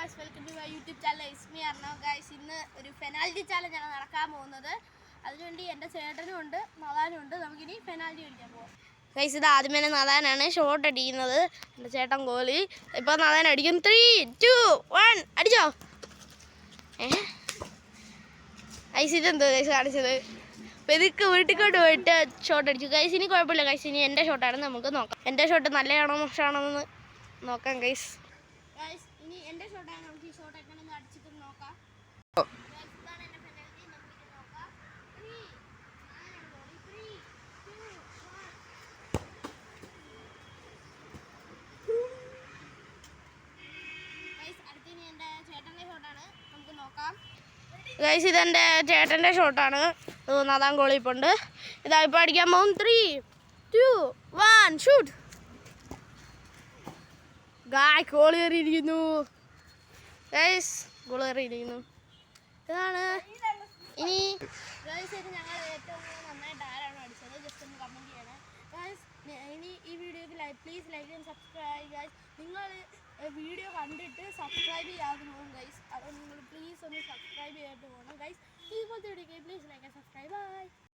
guys, welcome to my YouTube channel. It's me Arnav guys. ഇന്ന് ഒരു penalty challenge ആണ് നടക്കാൻ പോകുന്നത്. അതിനുവേണ്ടി എൻ്റെ ചേട്ടനും ഉണ്ട് നദാനും ഉണ്ട്. നമുക്കിനി പെനാൽറ്റി അടിക്കാൻ പോകാം. ഗൈസ് ഇത് ആദ്യമേ നദാനാണ് ഷോട്ട് അടിക്കുന്നത്. എൻ്റെ ചേട്ടൻ ഗോളി. ഇപ്പോൾ നദാൻ അടിക്കും. 3, 2, 1 അടിച്ചോ. ഗൈസ് ഇതെന്തോ ഗൈസ് കാണിച്ചത്. പെതുക്കെ വീട്ടിലോട്ട് പോയിട്ട് ഷോട്ട് അടിച്ചു. ഗൈസ് ഇനി കുഴപ്പമില്ല ഗൈസ്, ഇനി എൻ്റെ ഷോട്ടാണ്, നമുക്ക് നോക്കാം. എൻ്റെ ഷോട്ട് നല്ലതാണോ മോശമാണോ എന്ന് നോക്കാം ഗൈസ്. ഇനി എൻ്റെ ഷോട്ടാണ്, നമുക്ക് ഈ ഷോട്ട് എങ്ങനെ അടിച്ചിട്ട് നോക്കാം. ഇതാണ് എൻ്റെ പെനാൽറ്റി, നമുക്ക് നോക്കാം. 3, 3, 2, 1. ഗൈസ് അടുത്തിനി എൻ്റെ ചേട്ടൻ്റെ ഷോട്ടാണ്, നമുക്ക് നോക്കാം. ഗൈസ് ഇതെൻ്റെ ചേട്ടൻ്റെ ഷോട്ടാണ്. നദാൻ ഗോളിപ്പുണ്ട്. ഇതാ ഇപ്പോൾ അടിക്കാൻ പോകും. 3, 2, 1 ഷൂട്ട്. ഗോൾ കയറിയിരിക്കുന്നു. ഗൈസ് ഗോൾ കയറിയിരിക്കുന്നു. ഇതാണ് ഇനി ഗൈസ് ഇത് ഞങ്ങൾ ഏറ്റവും നന്നായിട്ട് ആരാണ് അടിച്ചത് ജസ്റ്റ് ഒന്ന് കമൻറ്റ് ചെയ്യണം ഗൈസ്. ഇനി ഈ വീഡിയോക്ക് please like and subscribe guys. നിങ്ങൾ വീഡിയോ കണ്ടിട്ട് സബ്സ്ക്രൈബ് ചെയ്യാതെ പോകും ഗൈസ്. അപ്പോൾ നിങ്ങൾ പ്ലീസ് ഒന്ന് സബ്സ്ക്രൈബ് ചെയ്തിട്ട് പോകണം ഗൈസ്. ഇതുപോലത്തെ വീഡിയോക്ക് please like and subscribe. By.